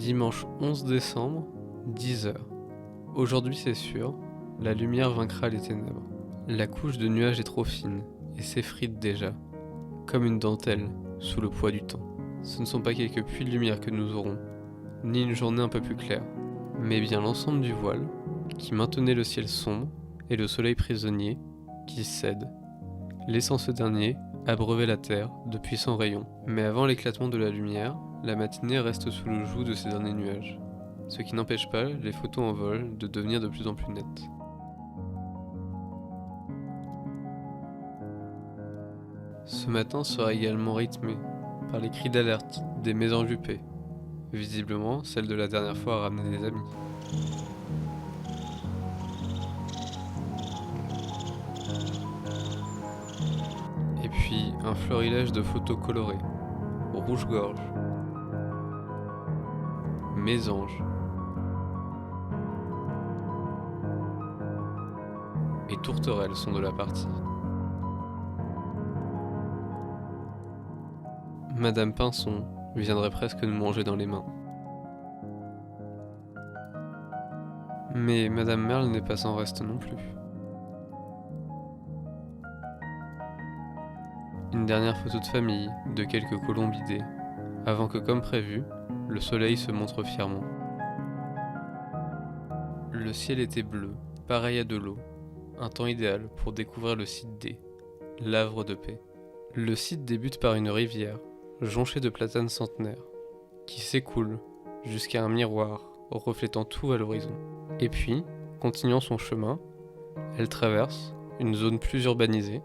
Dimanche 11 décembre, 10h. Aujourd'hui c'est sûr, la lumière vaincra les ténèbres. La couche de nuages est trop fine et s'effrite déjà, comme une dentelle sous le poids du temps. Ce ne sont pas quelques puits de lumière que nous aurons, ni une journée un peu plus claire, mais bien l'ensemble du voile qui maintenait le ciel sombre et le soleil prisonnier qui cède, laissant ce dernier abreuver la terre de puissants rayons. Mais avant l'éclatement de la lumière, la matinée reste sous le joug de ces derniers nuages, ce qui n'empêche pas les photos en vol de devenir de plus en plus nettes. Ce matin sera également rythmé par les cris d'alerte des mésenjupées, visiblement celle de la dernière fois à ramener des amis. Et puis un florilège de photos colorées, rouge-gorge, mésanges et tourterelles sont de la partie. Madame Pinson viendrait presque nous manger dans les mains. Mais Madame Merle n'est pas sans reste non plus. Une dernière photo de famille, de quelques colombidés, avant que, comme prévu, le soleil se montre fièrement. Le ciel était bleu, pareil à de l'eau, un temps idéal pour découvrir le site D, l'Havre de paix. Le site débute par une rivière, jonchée de platanes centenaires, qui s'écoule jusqu'à un miroir reflétant tout à l'horizon. Et puis, continuant son chemin, elle traverse une zone plus urbanisée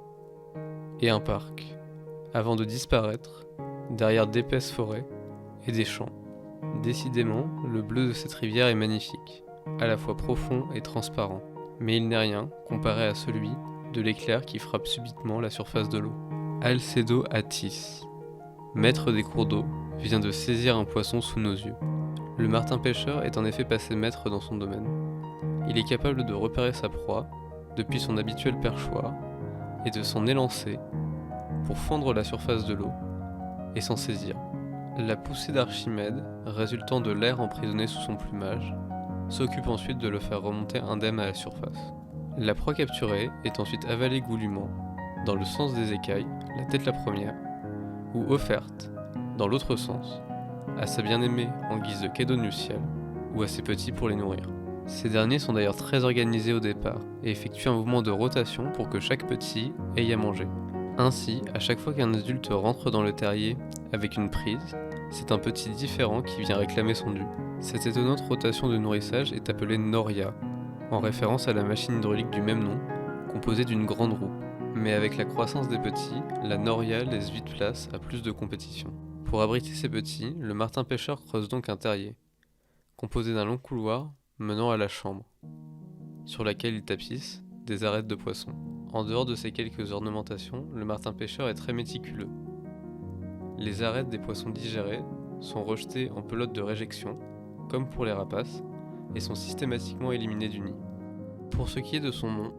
et un parc, avant de disparaître derrière d'épaisses forêts et des champs. Décidément, le bleu de cette rivière est magnifique, à la fois profond et transparent, mais il n'est rien comparé à celui de l'éclair qui frappe subitement la surface de l'eau. Alcedo Atis, maître des cours d'eau, vient de saisir un poisson sous nos yeux. Le martin pêcheur est en effet passé maître dans son domaine. Il est capable de repérer sa proie depuis son habituel perchoir et de s'en élancer pour fendre la surface de l'eau et s'en saisir. La poussée d'Archimède, résultant de l'air emprisonné sous son plumage, s'occupe ensuite de le faire remonter indemne à la surface. La proie capturée est ensuite avalée goulûment, dans le sens des écailles, la tête la première, ou offerte, dans l'autre sens, à sa bien-aimée en guise de cadeau nuptial, ou à ses petits pour les nourrir. Ces derniers sont d'ailleurs très organisés au départ, et effectuent un mouvement de rotation pour que chaque petit ait à manger. Ainsi, à chaque fois qu'un adulte rentre dans le terrier avec une prise, c'est un petit différent qui vient réclamer son dû. Cette étonnante rotation de nourrissage est appelée Noria, en référence à la machine hydraulique du même nom, composée d'une grande roue. Mais avec la croissance des petits, la Noria laisse vite place à plus de compétition. Pour abriter ces petits, le martin pêcheur creuse donc un terrier, composé d'un long couloir menant à la chambre, sur laquelle il tapisse des arêtes de poissons. En dehors de ces quelques ornementations, le martin pêcheur est très méticuleux. Les arêtes des poissons digérés sont rejetées en pelote de réjection, comme pour les rapaces, et sont systématiquement éliminées du nid. Pour ce qui est de son nom,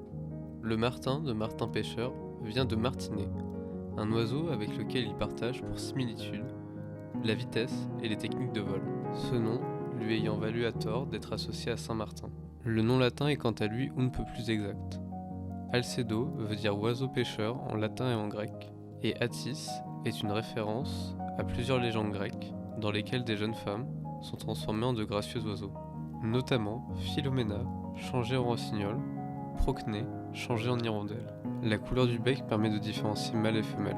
le martin de martin pêcheur vient de martiner, un oiseau avec lequel il partage pour similitude la vitesse et les techniques de vol, ce nom lui ayant valu à tort d'être associé à Saint-Martin. Le nom latin est quant à lui un peu plus exact. Alcedo veut dire oiseau pêcheur en latin et en grec, et Attis est une référence à plusieurs légendes grecques dans lesquelles des jeunes femmes sont transformées en de gracieux oiseaux, notamment Philomena, changée en rossignol, Procné, changée en hirondelle. La couleur du bec permet de différencier mâle et femelle.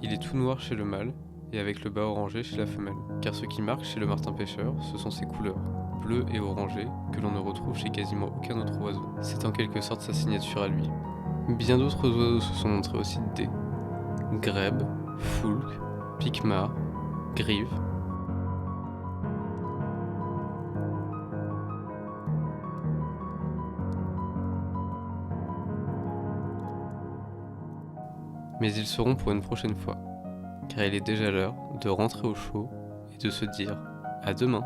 Il est tout noir chez le mâle et avec le bas orangé chez la femelle, car ce qui marque chez le martin pêcheur, ce sont ses couleurs, bleu et orangé, que l'on ne retrouve chez quasiment aucun autre oiseau. C'est en quelque sorte sa signature à lui. Bien d'autres oiseaux se sont montrés au site D. Grèbe, foulque, piquemar, grive. Mais ils seront pour une prochaine fois, car il est déjà l'heure de rentrer au chaud et de se dire à demain.